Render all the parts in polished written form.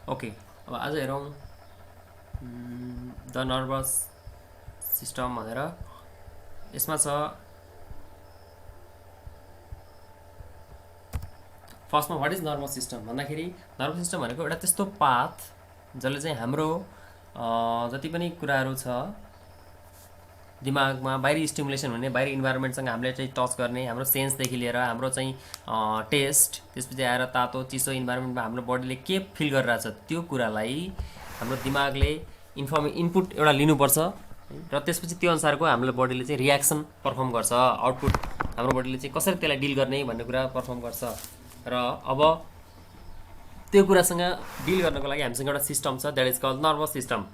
Okay, अब आज हेरौँ द नर्भस सिस्टम भनेर। यसमा छ फर्स्टमा वाट इज नर्भस सिस्टम भन्दाखेरि नर्भस सिस्टम भनेको एउटा त्यस्तो पाथ जसले चाहिँ हाम्रो जति पनि कुराहरू छ दिमागमा बाहिरी स्टिमुलेसन हुने, बाहिरी इन्भाइरोमेन्टसँग हामीले चाहिँ टच गर्ने, हाम्रो सेन्सदेखि लिएर हाम्रो चाहिँ टेस्ट, त्यसपछि आएर तातो चिसो इन्भाइरोमेन्टमा हाम्रो बडीले के फिल गरिरहेछ त्यो कुरालाई हाम्रो दिमागले इनपुट एउटा लिनुपर्छ र त्यसपछि त्यो अनुसारको हाम्रो बडीले चाहिँ रियाक्सन पर्फर्म गर्छ। आउटपुट हाम्रो बडीले चाहिँ कसरी त्यसलाई डिल गर्ने भन्ने कुरा पर्फर्म गर्छ। र अब त्यो कुरासँग डिल गर्नको लागि हामीसँग एउटा सिस्टम छ, that is called nervous system.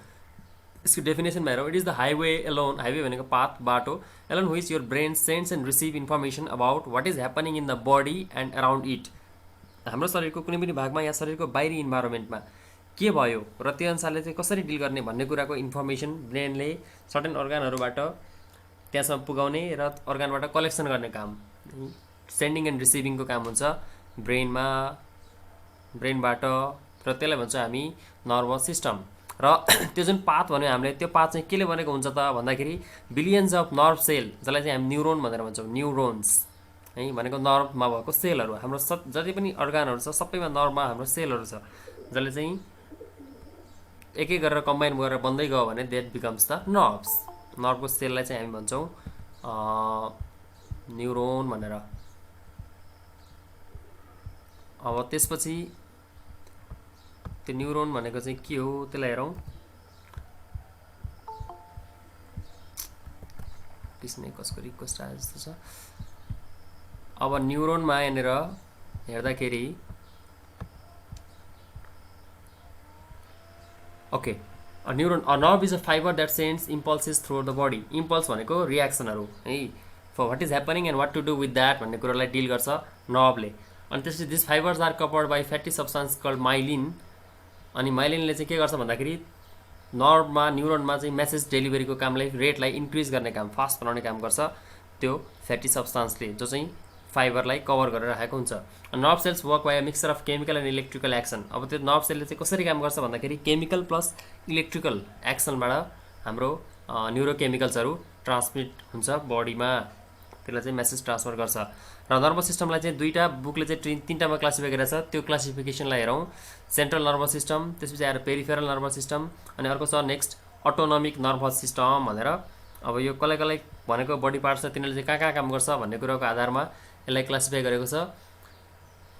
इसको डेफिनेसनमा हेरौँ, it is the highway along, highway भनेको पाथ, बाटो, along which your brain sends and receive information about what is happening in the body and around it. हाम्रो शरीरको कुनै पनि भागमा या शरीरको बाहिरी इन्भाइरोमेन्टमा के भयो र त्यो अनुसारले चाहिँ कसरी डिल गर्ने भन्ने कुराको इन्फर्मेसन ब्रेनले सर्टेन अर्गानहरूबाट त्यहाँसम्म पुगाउने र अर्गानबाट कलेक्सन गर्ने काम, सेन्डिङ एन्ड रिसिभिङको काम हुन्छ ब्रेनबाट, र त्यसलाई भन्छ हामी नर्भस सिस्टम। र त्यो जुन पाथ भन्यो हामीले, त्यो पाथ चाहिँ केले बनेको हुन्छ त भन्दाखेरि बिलियन्स अफ नर्भ सेल, जसलाई चाहिँ हामी न्युरोन भनेर भन्छौँ, न्युरोन्स है भनेको नर्भमा भएको सेलहरू। हाम्रो जति पनि अर्गानहरू छ सबैमा नर्भमा हाम्रो सेलहरू छ, जसले चाहिँ एक एक गरेर कम्बाइन गरेर बन्दै गयो भने द्याट बिकम्स द नर्भ्स। नर्भको सेललाई चाहिँ हामी भन्छौँ न्युरोन भनेर। अब त्यसपछि त्यो न्युरोन भनेको चाहिँ के हो त्यसलाई हेरौँ। पिस्ने कसको रिक्वेस्ट आए जस्तो छ। अब न्युरोनमा यहाँनिर हेर्दाखेरि okay, neuron nerve is a fibre that sends impulses through the body. Impulse भनेको रियाक्सनहरू है, for what is happening and what to do with that भन्ने कुरालाई डिल गर्छ नर्भले। अनि त्यसपछि this fibres are covered by fatty substance called myelin. अनि माइलिनले चाहिँ के गर्छ भन्दाखेरि नर्भमा न्युरोनमा चाहिँ मेसेज डेलिभरीको कामलाई, रेटलाई इन्क्रिज गर्ने काम, फास्ट बनाउने काम गर्छ त्यो फ्याटी सब्सटेन्सले, जो चाहिँ फाइबरलाई कभर गरेर राखेको हुन्छ। Nerve cells work by a mixture of chemical and electrical action. अब त्यो नर्भ सेलले चाहिँ कसरी काम गर्छ भन्दाखेरि केमिकल प्लस इलेक्ट्रिकल एक्सनबाट हाम्रो न्युरोकेमिकल्सहरू ट्रान्समिट हुन्छ बडीमा, त्यसलाई चाहिँ मेसेज ट्रान्सफर गर्छ। र नर्भस सिस्टमलाई चाहिँ दुईवटा बुकले चाहिँ तिनवटामा क्लासिफाई गरेको छ। त्यो क्लासिफिकेसनलाई हेरौँ, सेन्ट्रल नर्भस सिस्टम, त्यसपछि आएर पेरिफेरल नर्भस सिस्टम, अनि अर्को छ नेक्स्ट अटोनोमिक नर्भस सिस्टम भनेर। अब यो कसलाई कसलाई भनेको बडी पार्ट्स छ, तिनीहरूले चाहिँ कहाँ कहाँ काम गर्छ भन्ने कुराको आधारमा यसलाई क्लासिफाई गरेको छ।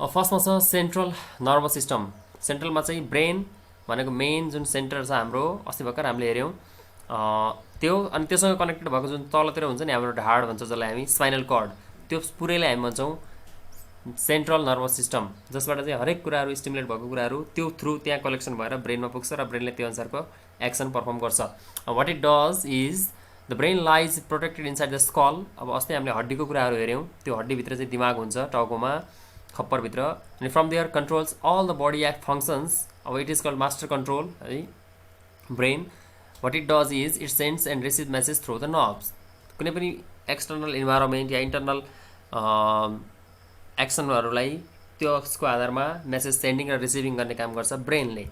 फर्स्टमा छ सेन्ट्रल नर्भस सिस्टम। सेन्ट्रलमा चाहिँ ब्रेन भनेको मेन जुन सेन्टर छ हाम्रो, अस्ति भर्खर हामीले हेऱ्यौँ त्यो, अनि त्योसँग कनेक्टेड भएको जुन तलतिर हुन्छ नि हाम्रो ढाड भन्छ जसलाई हामी स्पाइनल कर्ड, त्यो पुरैलाई हामी भन्छौँ सेन्ट्रल नर्भस सिस्टम, जसबाट चाहिँ हरेक कुराहरू स्टिमुलेट भएको कुराहरू त्यो थ्रु त्यहाँ कलेक्सन भएर ब्रेनमा पुग्छ र ब्रेनले त्यो अनुसारको एक्सन पर्फर्म गर्छ। What it does is the brain lies protected inside the skull. अब अस्ति हामीले हड्डीको कुराहरू हेऱ्यौँ, त्यो हड्डीभित्र चाहिँ दिमाग हुन्छ टाउकोमा, खप्परभित्र, अनि from there controls all the body act functions. अब it is called master control है brain. What it does is it sends and receive message through the nerves. कुनै पनि एक्सटर्नल इन्भाइरोमेन्ट या इन्टरनल एक्सनहरूलाई त्यसको आधारमा मेसेज सेन्डिङ र receiving गर्ने काम गर्छ ब्रेनले।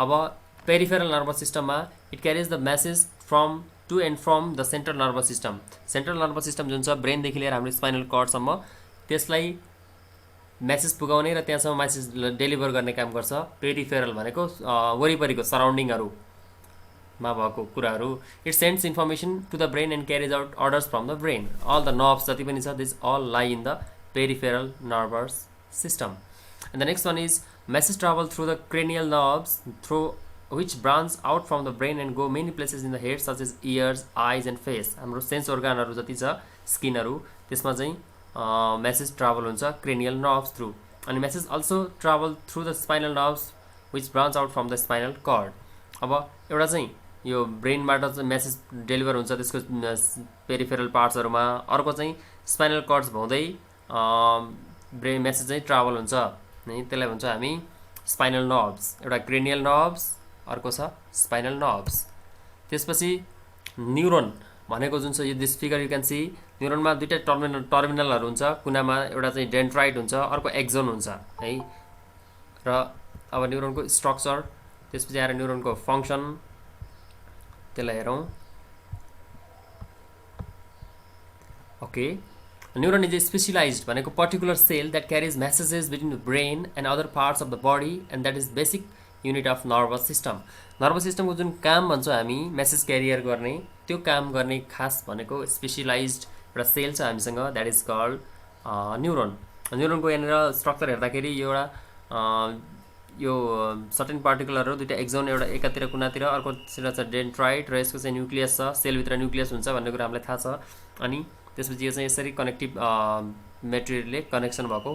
अब पेरिफेरल नर्भस सिस्टममा it क्यारिज the message from two and from the central nervous system. Central nervous system जुन छ ब्रेनदेखि लिएर हाम्रो स्पाइनल कर्डसम्म, त्यसलाई मेसेज पुगाउने र त्यहाँसम्म मेसेज डेलिभर गर्ने काम गर्छ पेरिफेरल भनेको वरिपरिको सराउन्डिङहरूमा भएको कुराहरू। It sends information to the brain and carries out orders from the brain. All the nerves जति पनि छ दिस अल लाई in the peripheral nervous system. And the next one is message travel through the cranial nerves, through which branch out from the brain and go many places in the head such as ears, eyes and face. हाम्रो sense अर्गानहरू जति छ स्किनहरू, त्यसमा चाहिँ message travel हुन्छ cranial nerves through. अनि message also travel through the spinal nerves which branch out from the spinal chord. अब एउटा चाहिँ यो ब्रेनबाट चाहिँ मेसेज डेलिभर हुन्छ त्यसको पेरिफेरल पार्ट्सहरूमा, अर्को चाहिँ स्पाइनल कर्ड्स भउँदै ब्रेन मेसेज चाहिँ ट्राभल हुन्छ है, त्यसलाई भन्छ हामी स्पाइनल नर्भ्स। एउटा क्रेनियल नर्भ्स, अर्को छ स्पाइनल नर्भ्स। त्यसपछि न्युरोन भनेको जुन छ यो this figure you can see, न्युरोनमा दुईवटा टर्मिनलहरू हुन्छ, कुनामा एउटा चाहिँ डेन्ड्राइट हुन्छ, अर्को एक्जोन हुन्छ है। र अब न्युरोनको स्ट्रक्चर, त्यसपछि आएर न्युरोनको फङ्सन, त्यसलाई हेरौँ। Okay, neuron is a specialized भनेको particular cell that carries messages between the brain and other parts of the body and that is basic unit of nervous system. Nervous सिस्टमको जुन काम भन्छौँ हामी मेसेज क्यारियर गर्ने, त्यो काम गर्ने खास भनेको स्पेसलाइज्ड एउटा सेल छ हामीसँग, द्याट इज कल्ड न्युरोन। न्युरोनको यहाँनिर स्ट्रक्चर हेर्दाखेरि एउटा यो सर्टेन पार्टिकुलरहरू दुईवटा एक्जोन, एउटा एकातिर कुनातिर, अर्कोतिर छ डेन्ड्राइट र यसको चाहिँ न्युक्लियस छ, सेलभित्र न्युक्लियस हुन्छ भन्ने कुरा हामीलाई थाहा छ। अनि त्यसपछि यो चाहिँ यसरी कनेक्टिभ मेटेरियलले कनेक्सन भएको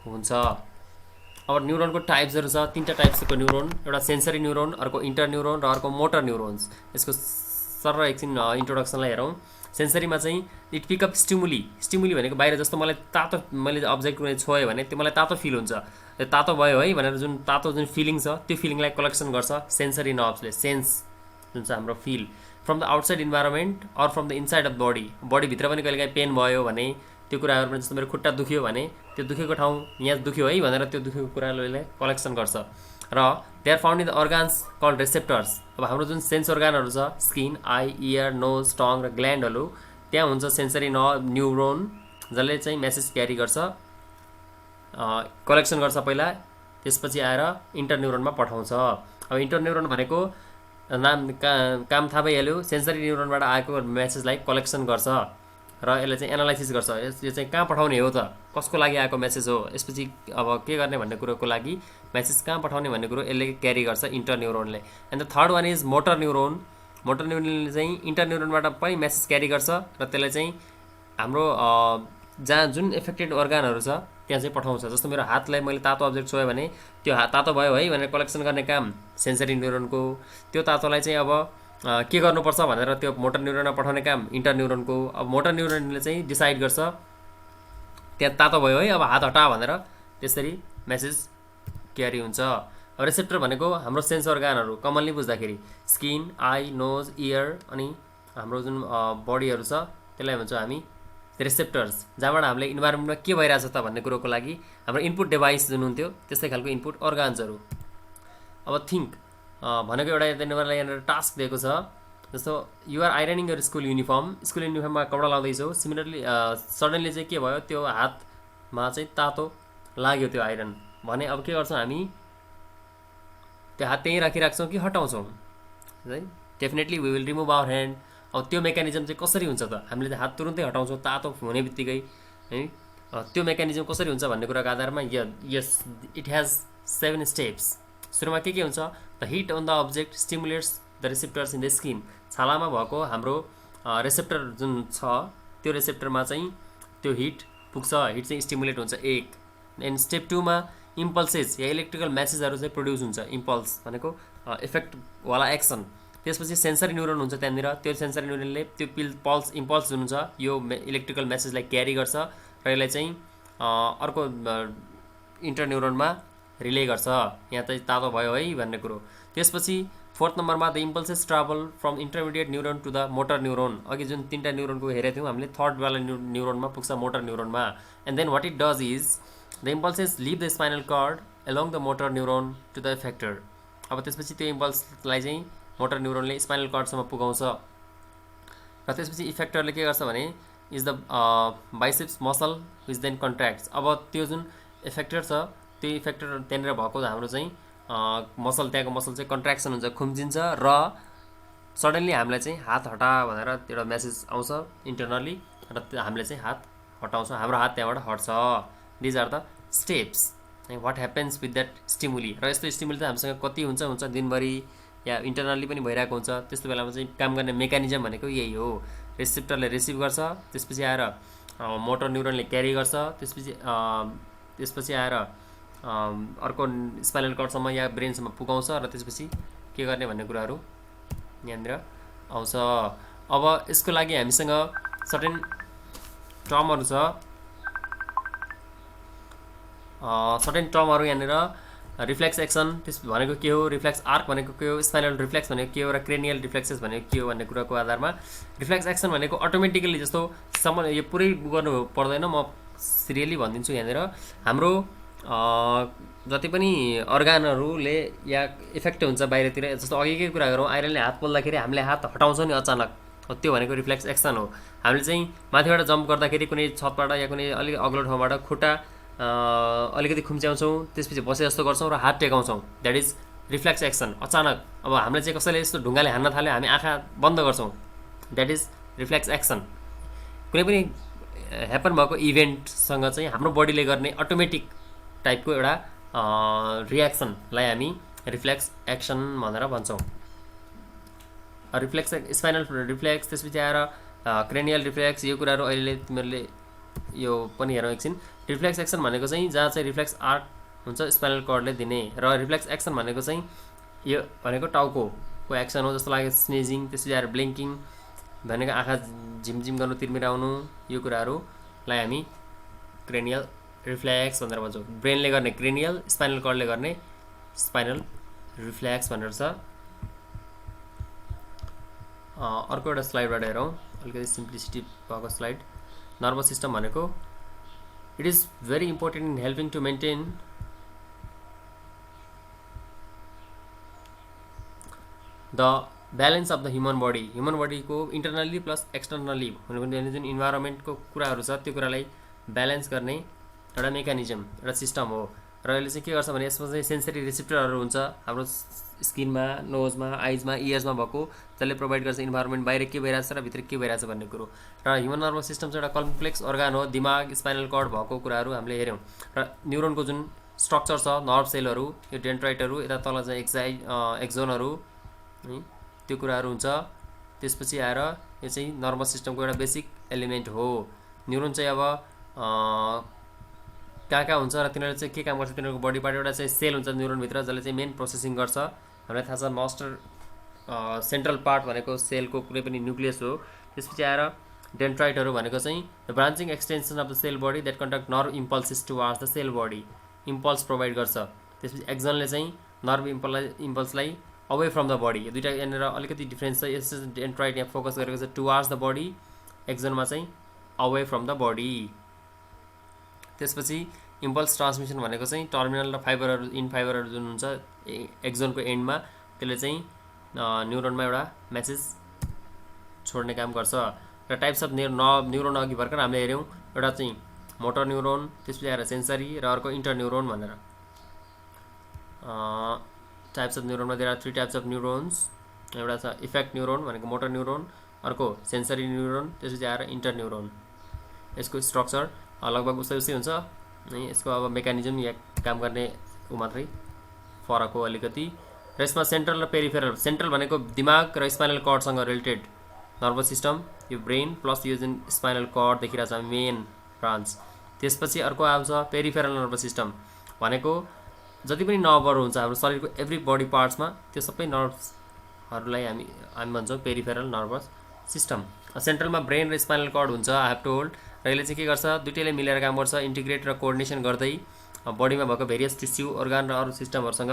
हुन्छ। अब न्युरोनको टाइप्सहरू छ, 3टा टाइप्सको न्युरोन, एउटा सेन्सरी न्युरोन, अर्को इन्टर न्युरोन र अर्को मोटर न्युरोन्स। यसको सर एकछिन इन्ट्रोडक्सनलाई हेरौँ। सेन्सरीमा चाहिँ इट पिकअप स्टिमुली भनेको बाहिर जस्तो मलाई तातो, मैले अब्जेक्ट कुनै छोएँ भने त्यो मलाई तातो फिल हुन्छ, त्यो तातो भयो है भनेर जुन तातो जुन फिलिङ छ त्यो फिलिङलाई कलेक्सन गर्छ सेन्सरी नर्भ्सले। सेन्स जुन छ हाम्रो feel from the outside environment or from the inside of बडीभित्र पनि कहिलेकाहीँ पेन भयो भने, त्यो कुराहरू पनि जस्तो मेरो खुट्टा दुख्यो भने त्यो दुखेको ठाउँ यहाँ दुख्यो है भनेर त्यो दुखेको कुराले कलेक्सन गर्छ। र they are found in the organs called receptors. अब हाम्रो जुन सेन्स अर्गानहरू छ, skin, eye, ear, nose, tongue र ग्ल्यान्डहरू, त्यहाँ हुन्छ सेन्सरी न्युरोन जसले चाहिँ मेसेज क्यारी गर्छ, कलेक्सन गर्छ पहिला, त्यसपछि आएर इन्टर न्युरोनमा पठाउँछ। अब इन्टर न्युरोन भनेको नाम काम थाहा भइहाल्यो, सेन्सरी न्युरोनबाट आएको मेसेजलाई कलेक्सन गर्छ र यसले चाहिँ एनालाइसिस गर्छ, यो चाहिँ कहाँ पठाउने हो त, कसको लागि आएको मेसेज हो, यसपछि अब के गर्ने भन्ने कुरोको लागि मेसेज कहाँ पठाउने भन्ने कुरो यसले क्यारी गर्छ इन्टर न्युरोनले। And the third one is motor neuron. Motor न्युरोनले चाहिँ इन्टर न्युरोनबाट पनि मेसेज क्यारी गर्छ र त्यसलाई चाहिँ हाम्रो जहाँ जुन एफेक्टेड अर्गानहरू छ त्यहाँ चाहिँ पठाउँछ। जस्तो मेरो हातलाई मैले तातो अब्जेक्ट छोएँ भने त्यो हात तातो भयो है भनेर कलेक्सन गर्ने काम सेन्सरी न्युरोनको, त्यो तातोलाई चाहिँ अब के गर्नुपर्छ भनेर त्यो मोटर न्युरोनमा पठाउने काम इन्टर न्युरोनको। अब मोटर न्युरोनले चाहिँ डिसाइड गर्छ त्यहाँ तातो भयो है अब हात हटा भनेर, त्यसरी मेसेज क्यारी हुन्छ। रिसेप्टर भनेको हाम्रो सेन्स अर्गानहरू कमनली बुझ्दाखेरि स्किन, आई, नोज, इयर अनि हाम्रो जुन बडीहरू छ त्यसलाई भन्छौँ हामी रिसेप्टर्स, जहाँबाट हामीले इन्भाइरोमेन्टमा के भइरहेछ त भन्ने कुरोको लागि हाम्रो इनपुट डिभाइस जुन हुन्थ्यो त्यस्तै खालको इनपुट अर्गान्सहरू। अब थिङ्क भनेको एउटा यहाँनिर टास्क दिएको छ, जस्तो युआर आइरनिङ यर स्कुल युनिफर्ममा कपडा लाउँदैछौ, सिमिलरली सडनली चाहिँ के भयो त्यो हातमा चाहिँ तातो लाग्यो त्यो आइरन भने अब के गर्छौँ हामी, त्यो हात त्यहीँ राखिराख्छौँ कि हटाउँछौँ है, definitely we will remove our hand. अब त्यो मेकानिजम चाहिँ कसरी हुन्छ त, हामीले हात तुरुन्तै हटाउँछौँ तातो हुने बित्तिकै है, त्यो मेकानिजम कसरी हुन्छ भन्ने कुराको आधारमा यस इट हेज 7 स्टेप्स। सुरुमा के हुन्छ, the heat on the object stimulates the receptors in the skin. छालामा भएको हाम्रो रिसेप्टर जुन छ त्यो रिसेप्टरमा चाहिँ त्यो हिट पुग्छ, हिट चाहिँ स्टिमुलेट हुन्छ एक। एन्ड स्टेप 2 मा इम्पल्सेस या इलेक्ट्रिकल मेसेजहरू चाहिँ प्रड्युस हुन्छ, इम्पल्स भनेको इफेक्टवाला एक्सन। त्यसपछि सेन्सरी न्युरोन हुन्छ त्यहाँनिर, त्यो सेन्सरी न्युरोनले त्यो इम्पल्स जुन हुन्छ यो इलेक्ट्रिकल मेसेजलाई क्यारी गर्छ र यसलाई चाहिँ अर्को इन्टर न्युरोनमा रिले गर्छ, यहाँ चाहिँ तातो भयो है भन्ने कुरो। त्यसपछि 4th नम्बरमा the impulses travel from intermediate neuron to the motor neuron. अघि जुन 3टा न्युरोनको हेरेको थियौँ हामीले, 3rd वाला न्युरोनमा पुग्छ मोटर न्युरोनमा। And then what it does is the impulses leave the spinal cord along the motor neuron to the effector. अब त्यसपछि त्यो इम्पल्सलाई चाहिँ मोटर न्युरोनले स्पाइनल कर्डसम्म पुगाउँछ र त्यसपछि इफेक्टरले के गर्छ भने is the biceps muscle which then contracts. अब त्यो जुन इफेक्टर छ त्यो इफेक्टर त्यहाँनिर भएको हाम्रो चाहिँ मसल, त्यहाँको मसल चाहिँ कन्ट्र्याक्सन हुन्छ, खुम्चिन्छ र सडनली हामीलाई चाहिँ हात हटा भनेर एउटा मेसेज आउँछ इन्टरनली र हामीले चाहिँ हात हटाउँछौँ, हाम्रो हात त्यहाँबाट हट्छ। These are the steps what happens with that stimuli. र यस्तो स्टिमुली त हामीसँग कति हुन्छ दिनभरि या इन्टरनली पनि भइरहेको हुन्छ, त्यस्तो बेलामा चाहिँ काम गर्ने मेकानिजम भनेको यही हो। रिसेप्टरले रिसिभ गर्छ, त्यसपछि आएर मोटर न्युरोनले क्यारी गर्छ, त्यसपछि आएर अर्को स्पाइनल कर्डसम्म या ब्रेनसम्म पुगाउँछ र त्यसपछि के गर्ने भन्ने कुराहरू यहाँनिर आउँछ। अब यसको लागि हामीसँग सर्टेन टर्महरू छ, सर्टेन टर्महरू यहाँनिर रिफ्लेक्स एक्सन त्यस भनेको के हो, रिफ्लेक्स आर्क भनेको के हो, स्पाइनल रिफ्लेक्स भनेको के हो र क्रेनियल रिफ्लेक्सेस भनेको के हो भन्ने कुराको आधारमा रिफ्लेक्स एक्सन भनेको अटोमेटिकली जस्तो यो पुरै गर्नु पर्दैन, म सिरियली भनिदिन्छु। यहाँनिर हाम्रो जति पनि अर्गानहरूले या इफेक्ट हुन्छ बाहिरतिर, जस्तो अघिकै कुरा गरौँ, आइरनले हात पोल्दाखेरि हामीले हात हटाउँछौँ नि अचानक, त्यो भनेको रिफ्लेक्स एक्सन हो। हामीले चाहिँ माथिबाट जम्प गर्दाखेरि कुनै छतबाट या कुनै अलिक अग्लो ठाउँबाट खुट्टा अलिकति खुम्च्याउँछौँ, त्यसपछि बसे जस्तो गर्छौँ र हात टेकाउँछौँ, द्याट इज रिफ्लेक्स एक्सन। अचानक अब हामीले चाहिँ कसैले यस्तो ढुङ्गाले हान्न थाल्यो, हामी आँखा बन्द गर्छौँ, द्याट इज रिफ्लेक्स एक्सन। कुनै पनि ह्यापन भएको इभेन्टसँग चाहिँ हाम्रो बडीले गर्ने अटोमेटिक टाइपको एउटा रियाक्सनलाई हामी रिफ्लेक्स एक्सन भनेर भन्छौँ। रिफ्लेक्स स्पाइनल रिफ्लेक्स, त्यसपछि आएर क्रेनियल रिफ्लेक्स, यो कुराहरू अहिले तिमीहरूले यो पनि हेरौँ एकछिन। रिफ्लेक्स एक्सन भनेको चाहिँ जहाँ चाहिँ रिफ्लेक्स आर्ट हुन्छ स्पाइनल कर्डले दिने, र रिफ्लेक्स एक्सन भनेको चाहिँ यो भनेको टाउकोको एक्सन हो जस्तो लाग्यो, स्नेजिङ, त्यसपछि आएर ब्लिङ्किङ भनेको आँखा झिमझिम गर्नु, तिर्मिराउनु, यो कुराहरूलाई हामी क्रेनियल रिफ्लेक्स भनेर भन्छौँ। ब्रेनले गर्ने क्रेनियल, स्पाइनल कर्डले गर्ने स्पाइनल रिफ्लेक्स भनेर छ। अर्को एउटा स्लाइडबाट हेरौँ, अलिकति सिम्प्लिसिटी भएको स्लाइड। नर्भस सिस्टम भनेको it is very important in helping to maintain the balance of the human body. Human बडीको इन्टरनल्ली प्लस एक्सटर्नल्ली हुनुपर्ने जुन इन्भाइरोमेन्टको कुराहरू छ त्यो कुरालाई ब्यालेन्स गर्ने एउटा मेकानिजम, एउटा सिस्टम हो। र यसले चाहिँ के गर्छ भने यसमा चाहिँ सेन्सरी रिसिप्टरहरू हुन्छ हाम्रो स्किनमा, नोजमा, आइजमा, इयर्समा भएको, जसले प्रोभाइड गर्छ इन्भाइरोमेन्ट बाहिर के भइरहेछ र भित्र के भइरहेछ भन्ने कुरो। र ह्युमन नर्भस सिस्टम चाहिँ एउटा कम्प्लेक्स अर्गान हो, दिमाग, स्पाइनल कर्ड भएको कुराहरू हामीले हेऱ्यौँ। र न्युरोनको जुन स्ट्रक्चर छ, नर्भ सेलहरू, यो डेन्ड्राइटहरू, यता तल चाहिँ एक्जोनहरू है, त्यो कुराहरू हुन्छ। त्यसपछि आएर यो चाहिँ नर्भस सिस्टमको एउटा बेसिक एलिमेन्ट हो। न्युरोन चाहिँ अब कहाँ हुन्छ र तिनीहरूले चाहिँ के काम गर्छ, तिनीहरूको बडी पार्ट एउटा चाहिँ सेल हुन्छ न्युरोनभित्र, जसले चाहिँ मेन प्रोसेसिङ गर्छ। हामीलाई थाहा छ मास्टर सेन्ट्रल पार्ट भनेको सेलको कुनै पनि न्युक्लियस हो। त्यसपछि आएर डेन्ड्राइटहरू भनेको चाहिँ the branching extension of the cell body that conduct nerve impulses towards the cell body, impulse provide गर्छ। त्यसपछि एक्जनले चाहिँ नर्भ इम्पल्सलाई अवे फ्रम द बडी, यो दुइटा यहाँनिर अलिकति डिफ्रेन्स छ। यस डेन्ड्राइट यहाँ फोकस गरेको छ टुवार्ड्स द बडी, एक्जनमा चाहिँ अवे फ्रम द बडी। त्यसपछि इम्पल्स ट्रान्समिसन भनेको चाहिँ टर्मिनल र फाइबरहरू, इन फाइबरहरू जुन हुन्छ एक्जोनको एन्डमा, त्यसले चाहिँ न्युरोनमा एउटा मेसेज छोड्ने काम गर्छ। र टाइप्स अफ न्युरोन अघि भर्खर हामीले हेऱ्यौँ, एउटा चाहिँ मोटर न्युरोन, त्यसपछि आएर सेन्सरी, र अर्को इन्टर न्युरोन भनेर। टाइप्स अफ न्युरोनमा there are 3 types of neurons. एउटा छ इफेक्ट न्युरोन भनेको मोटर न्युरोन, अर्को सेन्सरी न्युरोन, त्यसपछि आएर इन्टर न्युरोन। यसको स्ट्रक्चर लगभग उस्तै हुन्छ है, यसको अब मेकानिजम या काम गर्ने ऊ मात्रै फरक हो अलिकति। र यसमा सेन्ट्रल र पेरिफेरल, सेन्ट्रल भनेको दिमाग र स्पाइनल कर्डसँग रिलेटेड नर्भस सिस्टम, यो ब्रेन प्लस यो जुन स्पाइनल कर्ड देखिरहेको छ मेन ब्रान्च। त्यसपछि अर्को आउँछ पेरिफेरल नर्भस सिस्टम भनेको जति पनि नर्भहरू हुन्छ हाम्रो शरीरको एभ्री बडी पार्ट्समा, त्यो सबै नर्भ्सहरूलाई हामी भन्छौँ पेरिफेरल नर्भस सिस्टम। सेन्ट्रलमा ब्रेन र स्पाइनल कर्ड हुन्छ, आई हेभ टोल्ड। र यसले चाहिँ के गर्छ, दुइटैले मिलेर काम गर्छ, इन्टिग्रेट र कोअर्डिनेसन गर्दै बडीमा भएको भेरियस टिस्यु, अर्गान र अरू सिस्टमहरूसँग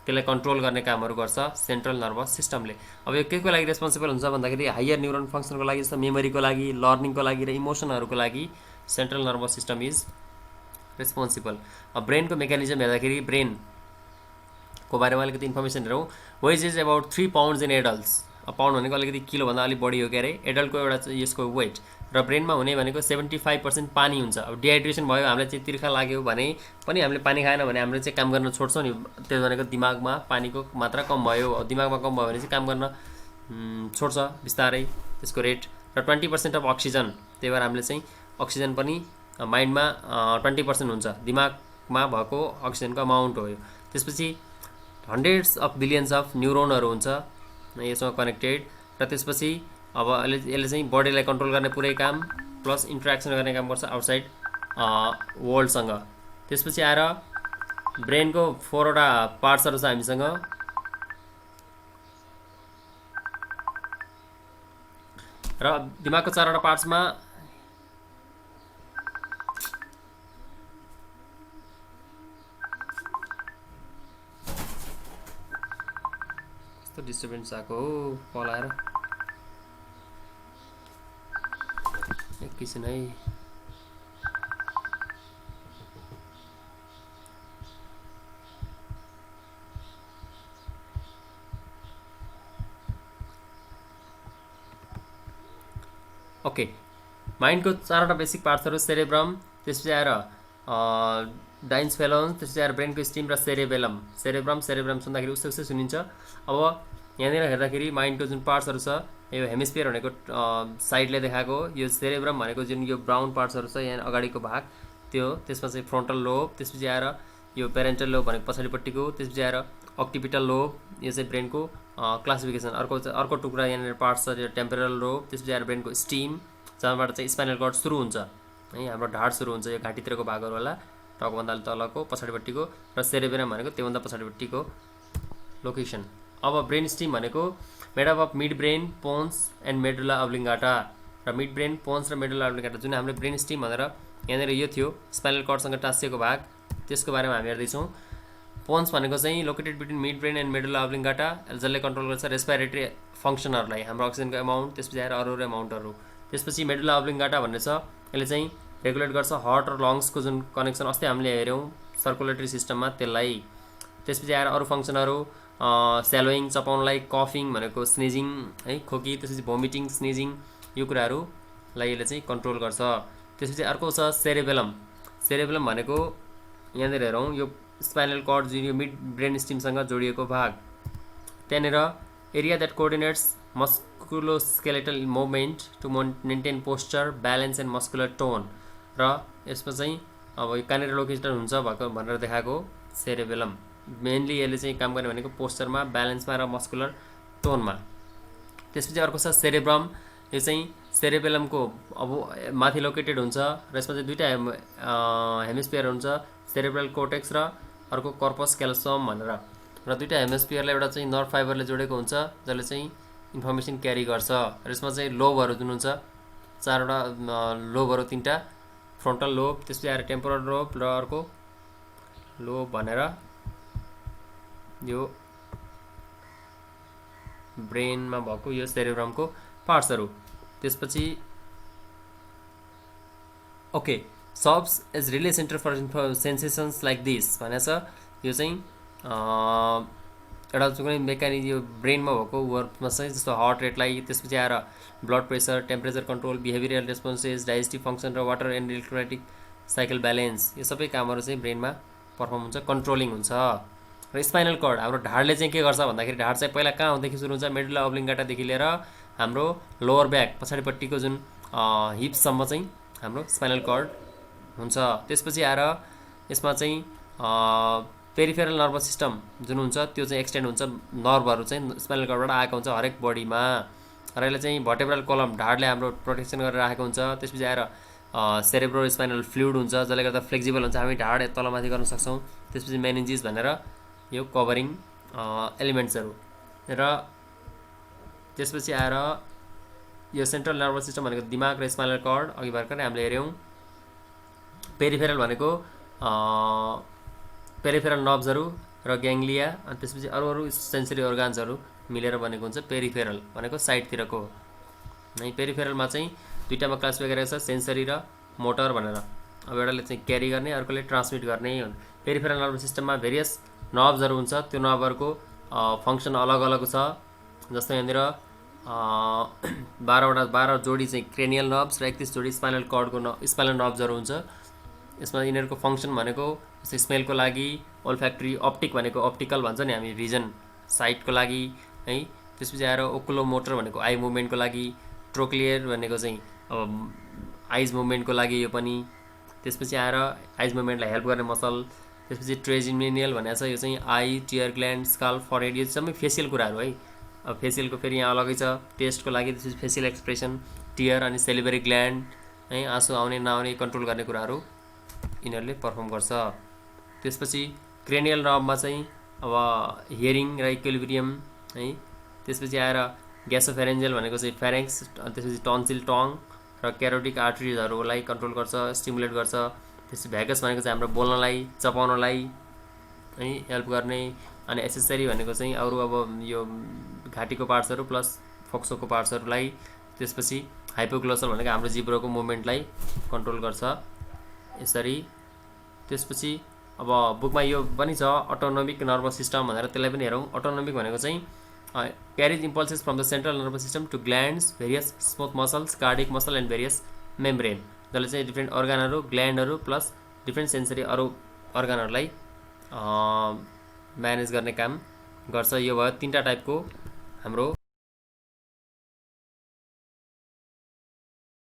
त्यसलाई कन्ट्रोल गर्ने कामहरू गर्छ सेन्ट्रल नर्भस सिस्टमले। अब यो के को लागि रेस्पोन्सिबल हुन्छ भन्दाखेरि हायर न्युरोन फङ्सनको लागि, जस्तो मेमोरीको लागि, लर्निङको लागि र इमोसनहरूको लागि central nervous system is responsible. अब ब्रेनको मेकानिजम हेर्दाखेरि ब्रेनको बारेमा अलिकति इन्फर्मेसन हेरौँ। Weight is about 3 pounds in adults. Pound भनेको अलिकति किलोभन्दा अलिक बढी हो, के अरे एडल्टको एउटा यसको वेट। र ब्रेनमा हुने भनेको 75% पानी हुन्छ। अब डिहाइड्रेसन भयो, हामीलाई चाहिँ तिर्खा लाग्यो भने पनि हामीले पानी खाएन भने हामीले चाहिँ काम गर्न छोड्छौँ नि, त्यो भनेको दिमागमा पानीको मात्रा कम भयो। अब दिमागमा कम भयो भने चाहिँ काम गर्न छोड्छ बिस्तारै त्यसको रेट। र 20% अफ अक्सिजन, त्यही भएर हामीले चाहिँ अक्सिजन पनि माइन्डमा 20% हुन्छ, दिमागमा भएको अक्सिजनको अमाउन्ट हो यो। त्यसपछि हन्ड्रेड्स अफ बिलियन्स अफ न्युरोनहरू हुन्छ यसमा कनेक्टेड। र त्यसपछि अब यसले चाहिँ बडीलाई कन्ट्रोल गर्ने पुरै काम प्लस इन्ट्रेक्सन गर्ने काम गर्छ आउटसाइड वर्ल्डसँग। त्यसपछि आएर ब्रेनको 4वटा पार्ट्सहरू छ हामीसँग। र दिमागको 4वटा पार्ट्समा कस्तो डिस्टर्बेन्स आएको हो, कल आएर एकैछिन है। ओके, माइन्डको चारवटा बेसिक पार्ट्सहरू सेरेब्रम, त्यसपछि आएर डाइन्सफेलोन्स, त्यसपछि आएर ब्रेनको स्टिम र सेरेबेलम। सेरेब्रम सुन्दाखेरि उस्तै उस्तै सुनिन्छ। अब यहाँनिर हेर्दाखेरि माइन्डको जुन पार्ट्सहरू छ, यो हेमिस्फियर भनेको साइडले देखाएको, यो सेरेब्रम भनेको जुन यो ब्राउन पार्ट्सहरू छ यहाँ अगाडिको भाग त्यो, त्यसमा चाहिँ फ्रन्टल लोब, त्यसपछि आएर यो पेरेन्टल लोब भनेको पछाडिपट्टिको, त्यसपछि आएर अक्टिपिटल लोब, यो चाहिँ ब्रेनको क्लासिफिकेसन। अर्को टुक्रा यहाँनिर पार्ट्स छ यो टेम्पोरल लोब, त्यसपछि आएर ब्रेनको स्टिम, जहाँबाट चाहिँ स्पाइनल कर्ड सुरु हुन्छ है, हाम्रो ढाड सुरु हुन्छ यो घाँटीतिरको भागहरू होला, टाउकोभन्दा तलको पछाडिपट्टिको, र सेरेबेलम भनेको त्योभन्दा पछाडिपट्टिको लोकेसन। अब ब्रेन स्टिम भनेको made up of mid brain, pons and medulla oblongata, र मिड ब्रेन, पोन्स र मेडुला अब्लिङ्गाटा। जुन हामीले ब्रेन स्टिम भनेर यहाँनिर यो थियो स्पाइनल कर्डसँग टाँसिएको भाग, त्यसको बारेमा हामी हेर्दैछौँ। पोन्स भनेको चाहिँ located between mid brain and medulla oblongata, जसले कन्ट्रोल गर्छ रेस्पिरेटरी फङ्सनहरूलाई, हाम्रो अक्सिजनको एमाउन्ट, त्यसपछि आएर अरू एमाउन्टहरू। त्यसपछि मेडुला अब्लिङ्गाटा भन्ने छ, यसले चाहिँ रेगुलेट गर्छ हार्ट र लङ्सको जुन कनेक्सन अस्ति हामीले हेऱ्यौँ सर्कुलेटरी सिस्टममा, त्यसलाई। त्यसपछि आएर अरू फङ्सनहरू स्यालोइङ, चपाउनलाई, कफिङ भनेको स्निजिङ है, खोकी, त्यसपछि भोमिटिङ, स्निजिङ, यो कुराहरूलाई यसले चाहिँ कन्ट्रोल गर्छ। त्यसपछि अर्को छ सेरेबेलम। सेरेबेलम भनेको यहाँनिर हेरौँ यो स्पाइनल कर्ड जुन यो मिड ब्रेन स्टिमसँग जोडिएको भाग, त्यहाँनिर area that coordinates musculoskeletal movement to maintain posture, balance and muscular tone, र यसमा चाहिँ अब यो कहाँनिर लोकेटेड हुन्छ भएको भनेर देखाएको सेरेबेलम। मेनली यसले चाहिँ काम गर्ने भनेको पोस्चरमा, ब्यालेन्समा र मस्कुलर टोनमा। त्यसपछि अर्को छ सेरेब्रम, यो चाहिँ सेरेबेलमको अब माथि लोकेटेड हुन्छ, र यसमा चाहिँ दुईवटा हेमिस्फियर हुन्छ, सेरेब्रल कोर्टेक्स र अर्को कर्पस क्याल्सम भनेर, र दुईवटा हेमिस्फियरलाई एउटा चाहिँ नर्भ फाइबरले जोडेको हुन्छ जसले चाहिँ इन्फर्मेसन क्यारी गर्छ। र यसमा चाहिँ लोबहरू जुन हुन्छ चारवटा लोबहरू, तिनवटा फ्रन्टल लोब, त्यसपछि आएर टेम्पोरल लोब र अर्को लोब भनेर यो ब्रेनमा भएको यो सेरेब्रमको पार्ट्सहरू। त्यसपछि okay, serves as relay centre for sensations like this भनेको छ, यो चाहिँ एउटा कुनै मेकानिक यो ब्रेनमा भएको वर्कमा चाहिँ, जस्तो हार्ट रेटलाई, त्यसपछि आएर blood pressure, temperature control, behavioural responses, digestive function र water and electrolytic cycle balance, यो सबै कामहरू चाहिँ ब्रेनमा पर्फर्म हुन्छ, कन्ट्रोलिङ हुन्छ। र स्पाइनल कर्ड हाम्रो ढाडले चाहिँ के गर्छ भन्दाखेरि, ढाड चाहिँ पहिला कहाँदेखि सुरु हुन्छ, मेडुला अब्लिङ्गाटादेखि लिएर हाम्रो लोवर ब्याक पछाडिपट्टिको जुन हिप्ससम्म चाहिँ हाम्रो स्पाइनल कर्ड हुन्छ। त्यसपछि आएर यसमा चाहिँ पेरिफेरल नर्भस सिस्टम जुन हुन्छ त्यो चाहिँ एक्सटेन्ड हुन्छ, नर्भहरू चाहिँ स्पाइनल कर्डबाट आएको हुन्छ हरेक बडीमा, र यसले चाहिँ भर्टेब्रल कलम ढाडले हाम्रो प्रोटेक्सन गरेर राखेको हुन्छ। त्यसपछि आएर सेरेब्रो स्पाइनल फ्लुइड हुन्छ जसले गर्दा फ्लेक्सिबल हुन्छ, हामी ढाड तलमाथि गर्न सक्छौँ। त्यसपछि मेनिन्जिस भनेर यो कभरिङ एलिमेन्ट्सहरू, र त्यसपछि आएर यो सेन्ट्रल नर्भस सिस्टम भनेको दिमाग र स्पाइनल कर्ड अघि भर्खरै हामीले हेऱ्यौँ। पेरिफेरल भनेको पेरिफेरल नर्भ्सहरू र ग्याङ्ग्लिया, अनि त्यसपछि अरू सेन्सरी अर्गान्सहरू मिलेर बनेको हुन्छ। पेरिफेरल भनेको साइडतिरको है। पेरिफेरलमा चाहिँ दुईवटामा क्लासिफाई गरेको छ, सेन्सरी र मोटर भनेर। अब एउटाले चाहिँ क्यारी गर्ने, अर्कोले ट्रान्समिट गर्ने। पेरिफेरल नर्भस सिस्टममा भेरियस नर्भ्सहरू हुन्छ, त्यो नर्भहरूको फङ्सन अलग अलग छ। जस्तो यहाँनिर 12 जोडी चाहिँ क्रेनियल नर्भ्स र 31 जोडी स्पाइनल कर्डको स्पाइनल नर्भ्सहरू हुन्छ। यसमा यिनीहरूको फङ्सन भनेको जस्तै स्मेलको लागि, ओल्फ्याक्ट्री, अप्टिक भनेको अप्टिकल भन्छ नि हामी, भिजन साइटको लागि है। त्यसपछि आएर ओकुलोमोटर भनेको आई मुभमेन्टको लागि, ट्रोक्लियर भनेको चाहिँ आइज मुभमेन्टको लागि यो पनि। त्यसपछि आएर आइज मुभमेन्टलाई हेल्प गर्ने मसल। त्यसपछि ट्रेजिमिनियल भनेको छ, यो चाहिँ eye, tear gland, scalp, forehead, यो सबै फेसियल कुराहरू है। अब फेसियलको फेरि यहाँ अलगै छ, टेस्टको लागि त्यसपछि फेसियल एक्सप्रेसन, टियर अनि सेलिभरी ग्ल्यान्ड है, आँसु आउने नआउने कन्ट्रोल गर्ने कुराहरू यिनीहरूले पर्फर्म गर्छ। त्यसपछि क्रेनियल नर्भमा चाहिँ अब हियरिङ र इक्विलिब्रियम है। त्यसपछि आएर ग्यासोफेरेन्जियल भनेको चाहिँ फेरेन्क्स, अनि त्यसपछि टन्सिल टङ र क्यारोटिक आर्टरिजहरूलाई कन्ट्रोल गर्छ, स्टिमुलेट गर्छ। त्यसपछि भ्यागस भनेको चाहिँ हाम्रो बोल्नलाई, चपाउनलाई है हेल्प गर्ने। अनि एसेसरी भनेको चाहिँ अरू अब यो घाँटीको पार्ट्सहरू प्लस फोक्सोको पार्ट्सहरूलाई। त्यसपछि हाइपोग्लोसल भनेको हाम्रो जिब्रोको मुभमेन्टलाई कन्ट्रोल गर्छ यसरी। त्यसपछि अब बुकमा यो पनि छ अटोनोमिक नर्भस सिस्टम भनेर, त्यसलाई पनि हेरौँ। अटोनोमिक भनेको चाहिँ carries impulses from the central nervous system to glands various smooth muscles cardiac muscle and various membrane, जसले चाहिँ डिफ्रेन्ट अर्गानहरू ग्ल्यान्डहरू प्लस डिफ्रेन्ट सेन्सरी अरू अर्गानहरूलाई म्यानेज गर्ने काम गर्छ। यो भयो 3टा टाइपको हाम्रो